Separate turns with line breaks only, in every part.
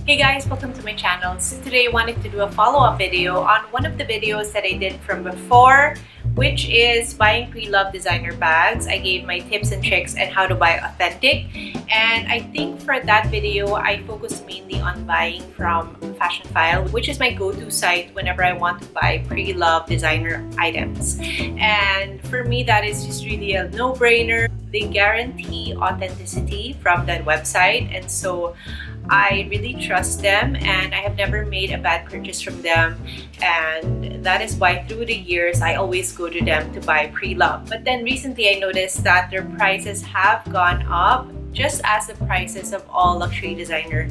Hey guys, welcome to my channel. So today I wanted to do a follow-up video on one of the videos that I did from before, which is buying pre-loved designer bags. I gave my tips and tricks and how to buy authentic. And I think for that video, I focused mainly on buying from Fashion File, which is my go-to site whenever I want to buy pre-loved designer items. And for me, that is just really a no-brainer. They guarantee authenticity from that website, and so I really trust them, and I have never made a bad purchase from them, and that is why through the years I always go to them to buy pre-loved. But then recently I noticed that their prices have gone up, just as the prices of all luxury designer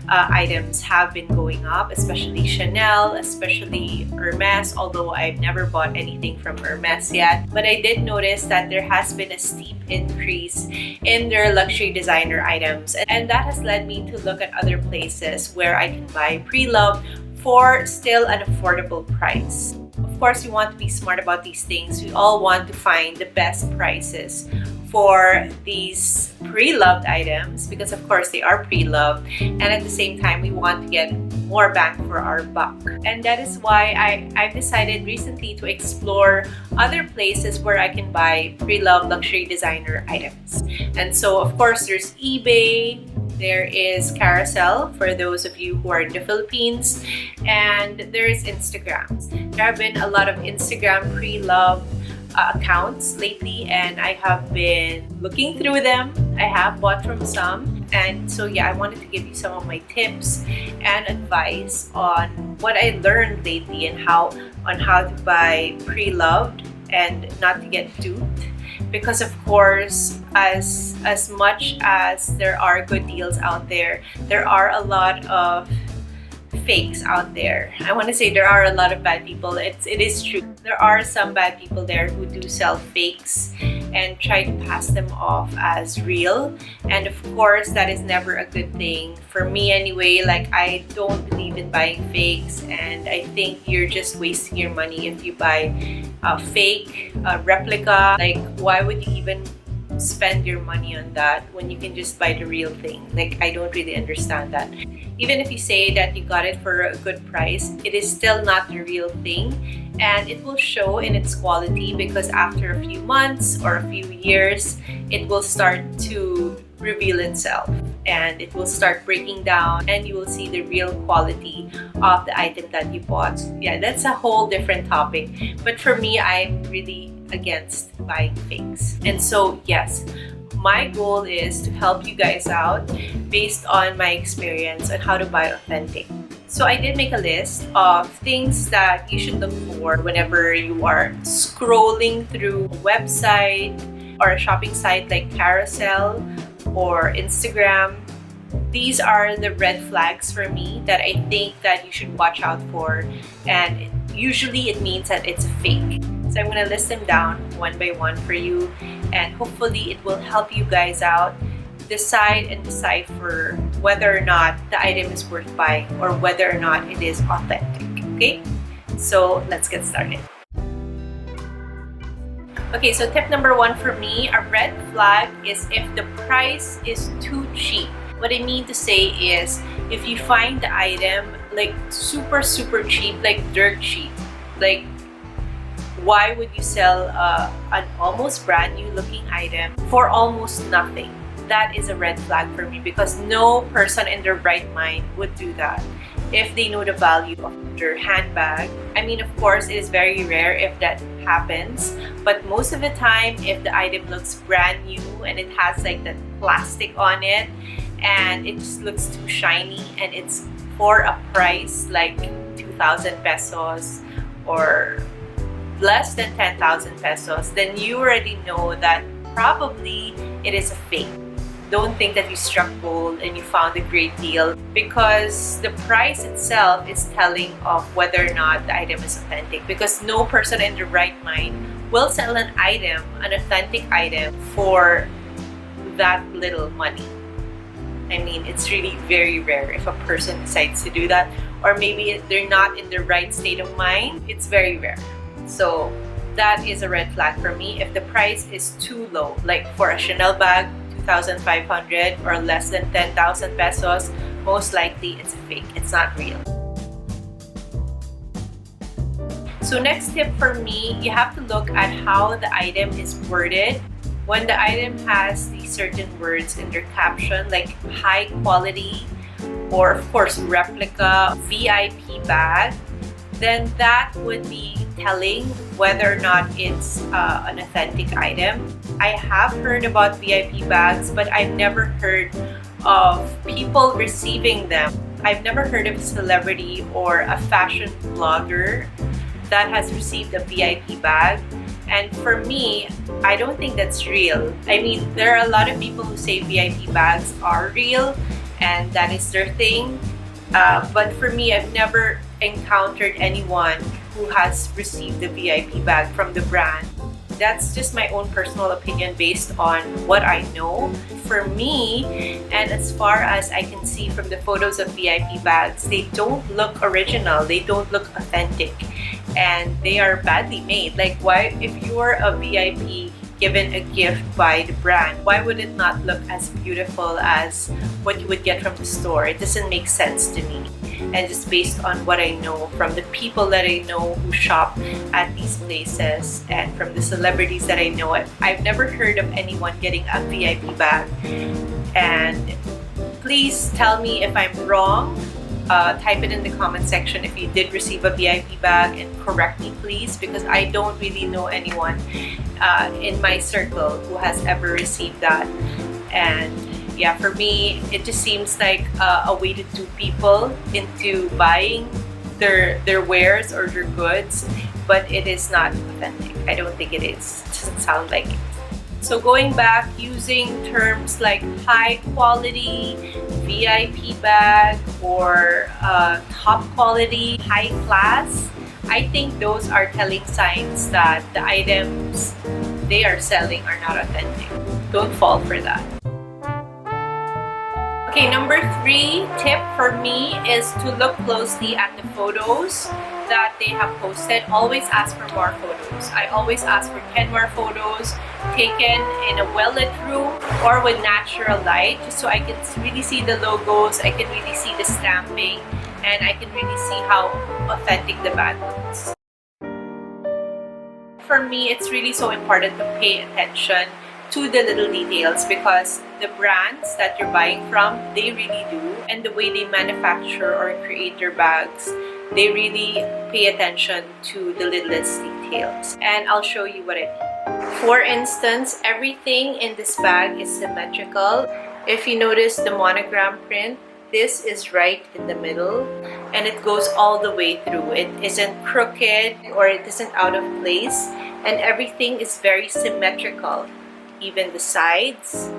items have been going up, especially Chanel, especially Hermes, although I've never bought anything from Hermes yet. But I did notice that there has been a steep increase in their luxury designer items, and that has led me to look at other places where I can buy pre-loved for still an affordable price. Of course, you want to be smart about these things. We all want to find the best prices for these pre-loved items because of course they are pre-loved, and at the same time we want to get more bang for our buck. And that is why I've decided recently to explore other places where I can buy pre-loved luxury designer items. And so of course there's eBay, there is Carousel for those of you who are in the Philippines, and there's Instagram. There have been a lot of Instagram pre-loved accounts lately, and I have been looking through them. I have bought from some, and so yeah, I wanted to give you some of my tips and advice on what I learned lately and how to buy pre-loved and not to get duped. Because of course, as much as there are good deals out there, there are a lot of fakes out there. I want to say there are a lot of bad people. It is true. There are some bad people there who do sell fakes and try to pass them off as real. And of course, that is never a good thing. For me anyway, like I don't believe in buying fakes, and I think you're just wasting your money if you buy a fake, a replica. Like, why would you even spend your money on that when you can just buy the real thing? Like, I don't really understand that. Even if you say that you got it for a good price, it is still not the real thing, and it will show in its quality because after a few months or a few years, it will start to reveal itself and it will start breaking down, and you will see the real quality of the item that you bought. Yeah, that's a whole different topic. But for me, I'm really against buying fakes. And so yes, my goal is to help you guys out based on my experience on how to buy authentic. So I did make a list of things that you should look for whenever you are scrolling through a website or a shopping site like Carousel or Instagram. These are the red flags for me that I think that you should watch out for, and usually it means that it's a fake. So I'm going to list them down one by one for you, and hopefully it will help you guys out decide and decipher whether or not the item is worth buying or whether or not it is authentic. Okay, so let's get started. Okay, so tip number one for me, a red flag is if the price is too cheap. What I mean to say is if you find the item like super cheap, like dirt cheap, like why would you sell an almost brand new looking item for almost nothing? That is a red flag for me because no person in their right mind would do that if they know the value of their handbag. I mean, of course, it is very rare if that happens, but most of the time, if the item looks brand new and it has like that plastic on it and it just looks too shiny and it's for a price like 2,000 pesos or less than 10,000 pesos, then you already know that probably it is a fake. Don't think that you struck gold and you found a great deal, because the price itself is telling of whether or not the item is authentic, because no person in their right mind will sell an item, an authentic item, for that little money. I mean, it's really very rare if a person decides to do that, or maybe if they're not in the right state of mind. It's very rare. So that is a red flag for me. If the price is too low, like for a Chanel bag, 2,500 or less than 10,000 pesos, most likely it's a fake. It's not real. So next tip for me, you have to look at how the item is worded. When the item has these certain words in their caption, like high quality or of course replica, VIP bag, then that would be telling whether or not it's an authentic item. I have heard about VIP bags, but I've never heard of people receiving them. I've never heard of a celebrity or a fashion blogger that has received a VIP bag. And for me, I don't think that's real. I mean, there are a lot of people who say VIP bags are real and that is their thing. But for me, I've never encountered anyone who has received the VIP bag from the brand. That's just my own personal opinion based on what I know. For me, and as far as I can see from the photos of VIP bags, they don't look original, they don't look authentic, and they are badly made. Like, why, if you're a VIP given a gift by the brand, why would it not look as beautiful as what you would get from the store? It doesn't make sense to me. And just based on what I know from the people that I know who shop at these places and from the celebrities that I know, I've never heard of anyone getting a VIP bag. And please tell me if I'm wrong. Type it in the comment section if you did receive a VIP bag, and correct me please, because I don't really know anyone in my circle who has ever received that. And yeah, for me, it just seems like a way to dupe people into buying their wares or their goods, but it is not authentic. I don't think it is. It doesn't sound like it. So going back, using terms like high quality, VIP bag, or top quality, high class, I think those are telling signs that the items they are selling are not authentic. Don't fall for that. Okay, number 3 tip for me is to look closely at the photos that they have posted. Always ask for more photos. I always ask for 10 more photos taken in a well-lit room or with natural light, just so I can really see the logos, I can really see the stamping, and I can really see how authentic the bag looks. For me, it's really so important to pay attention to the little details, because the brands that you're buying from, they really do, and the way they manufacture or create their bags, they really pay attention to the littlest details. And I'll show you what I mean. For instance, everything in this bag is symmetrical. If you notice the monogram print, this is right in the middle and it goes all the way through. It isn't crooked or it isn't out of place, and everything is very symmetrical. Even the sides,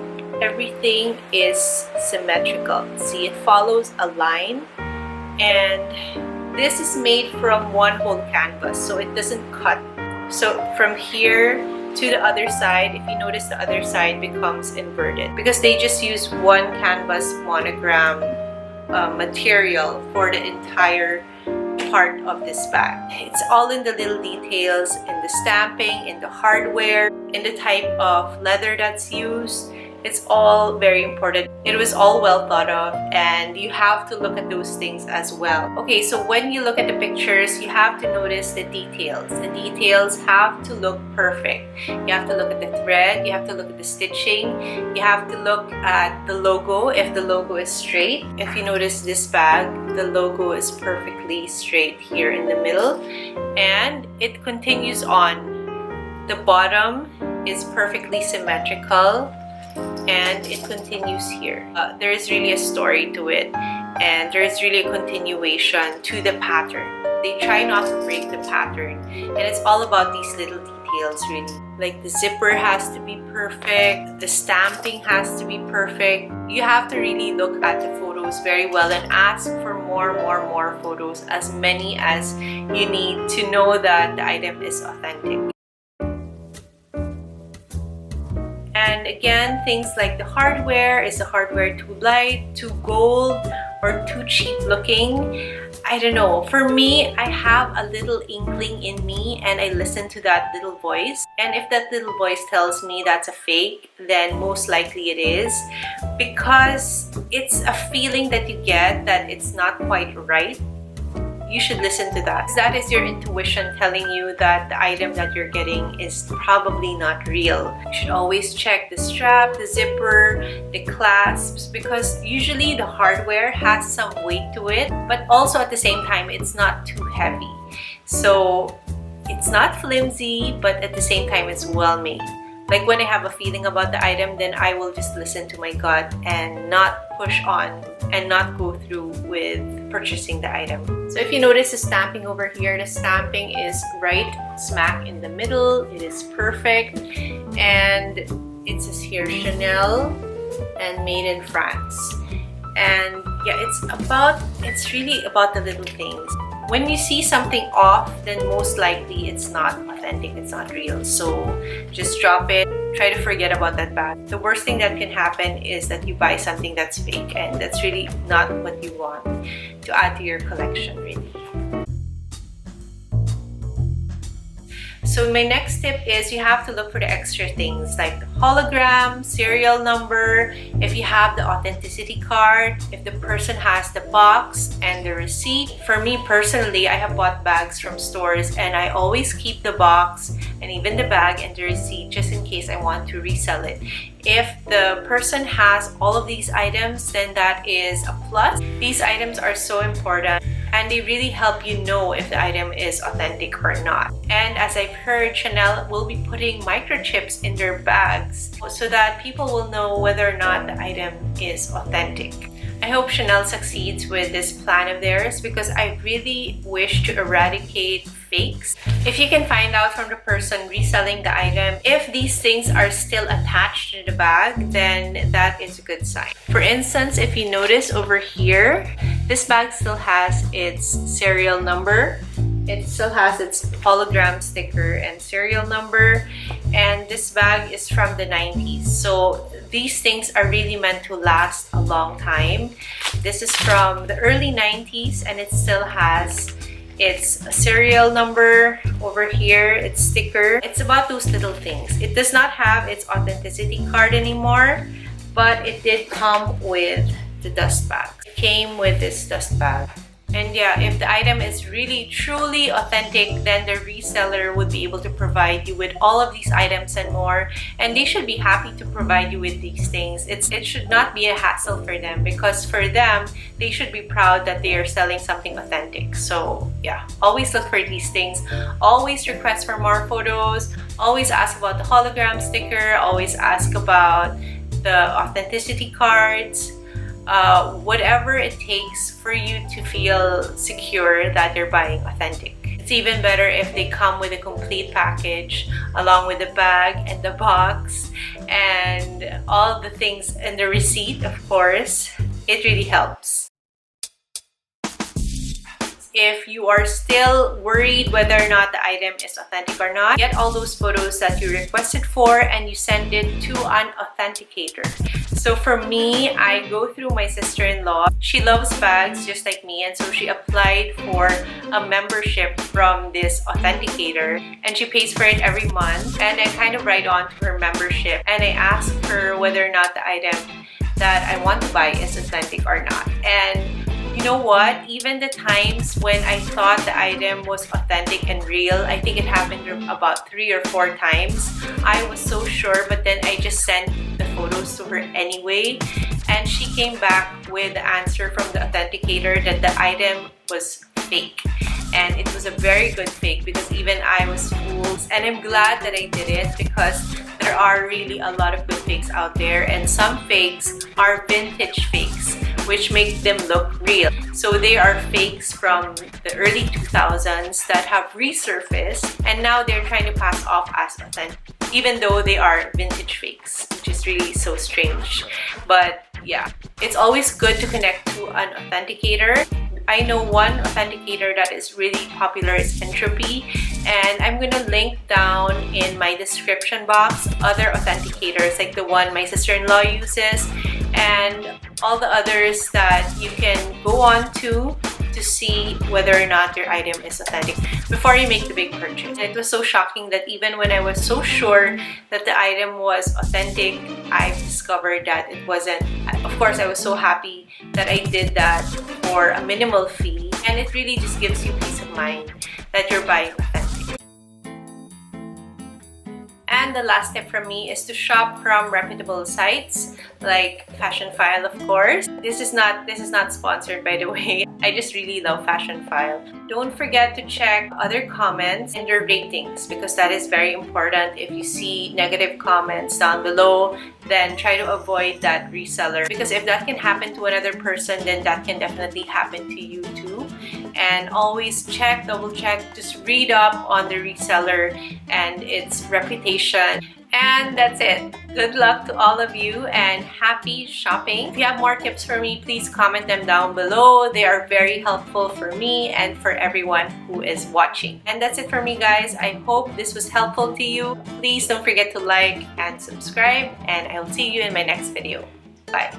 everything is symmetrical. See, it follows a line, and this is made from one whole canvas, so it doesn't cut. So from here to the other side, if you notice, the other side becomes inverted because they just use one canvas monogram material for the entire part of this bag. It's all in the little details, in the stamping, in the hardware, in the type of leather that's used. It's all very important. It was all well thought of, and you have to look at those things as well. Okay, so when you look at the pictures, you have to notice the details. The details have to look perfect. You have to look at the thread, you have to look at the stitching, you have to look at the logo, if the logo is straight. If you notice this bag, the logo is perfectly straight here in the middle, and it continues on. The bottom is perfectly symmetrical, and it continues here. There is really a story to it, and there is really a continuation to the pattern. They try not to break the pattern, and it's all about these little details really. Like the zipper has to be perfect, the stamping has to be perfect. You have to really look at the photos very well and ask for more photos, as many as you need to know that the item is authentic. And again, things like the hardware. Is the hardware too light, too gold, or too cheap looking? I don't know. For me, I have a little inkling in me and I listen to that little voice. And if that little voice tells me that's a fake, then most likely it is, because it's a feeling that you get that it's not quite right. You should listen to that. That is your intuition telling you that the item that you're getting is probably not real. You should always check the strap, the zipper, the clasps, because usually the hardware has some weight to it, but also at the same time, it's not too heavy. So it's not flimsy, but at the same time, it's well made. Like when I have a feeling about the item, then I will just listen to my gut and not push on and not go through with purchasing the item. So if you notice the stamping over here, the stamping is right smack in the middle. It is perfect. And it says here Chanel and made in France. And yeah, it's really about the little things. When you see something off, then most likely it's not authentic, it's not real. So just drop it, try to forget about that bag. The worst thing that can happen is that you buy something that's fake, and that's really not what you want to add to your collection, really. So my next tip is you have to look for the extra things like the hologram, serial number, if you have the authenticity card, if the person has the box and the receipt. For me personally, I have bought bags from stores and I always keep the box and even the bag and the receipt just in case I want to resell it. If the person has all of these items, then that is a plus. These items are so important and they really help you know if the item is authentic or not. And as I've heard, Chanel will be putting microchips in their bags so that people will know whether or not the item is authentic. I hope Chanel succeeds with this plan of theirs because I really wish to eradicate fakes. If you can find out from the person reselling the item if these things are still attached to the bag, then that is a good sign. For instance, if you notice over here, this bag still has its serial number. It still has its hologram sticker and serial number, and this bag is from the 90s. So these things are really meant to last a long time. This is from the early 90s and it still has its serial number over here, its sticker. It's about those little things. It does not have its authenticity card anymore, but it did come with the dust bag. It came with this dust bag. And yeah, if the item is really truly authentic, then the reseller would be able to provide you with all of these items and more, and they should be happy to provide you with these things. It should not be a hassle for them, because for them, they should be proud that they are selling something authentic. So yeah, always look for these things. Always request for more photos. Always ask about the hologram sticker. Always ask about the authenticity cards. Whatever it takes for you to feel secure that you're buying authentic. It's even better if they come with a complete package along with the bag and the box and all the things and the receipt, of course. It really helps. If you are still worried whether or not the item is authentic or not, get all those photos that you requested for and you send it to an authenticator. So for me, I go through my sister-in-law. She loves bags just like me, and so she applied for a membership from this authenticator and she pays for it every month, and I kind of write on to her membership and I ask her whether or not the item that I want to buy is authentic or not. And you know what? Even the times when I thought the item was authentic and real, I think it happened about 3 or 4 times. I was so sure, but then I just sent the photos to her anyway. And she came back with the answer from the authenticator that the item was fake. And it was a very good fake because even I was fooled. And I'm glad that I did it because there are really a lot of good fakes out there. And some fakes are vintage fakes, which make them look real. So they are fakes from the early 2000s that have resurfaced and now they're trying to pass off as authentic, even though they are vintage fakes, which is really so strange. But yeah, it's always good to connect to an authenticator. I know one authenticator that is really popular is Entropy, and I'm gonna link down in my description box other authenticators like the one my sister-in-law uses and all the others that you can go on to to see whether or not your item is authentic before you make the big purchase. And it was so shocking that even when I was so sure that the item was authentic, I discovered that it wasn't. Of course, I was so happy that I did that for a minimal fee, and it really just gives you peace of mind that you're buying authentic. And the last tip from me is to shop from reputable sites like Fashionphile, of course. This is not sponsored, by the way. I just really love Fashionphile. Don't forget to check other comments and your ratings, because that is very important. If you see negative comments down below, then try to avoid that reseller, because if that can happen to another person, then that can definitely happen to you too. And always check, double check, just read up on the reseller and its reputation. And that's it. Good luck to all of you and happy shopping. If you have more tips for me, please comment them down below. They are very helpful for me and for everyone who is watching. And that's it for me, guys. I hope this was helpful to you. Please don't forget to like and subscribe, and I'll see you in my next video. Bye.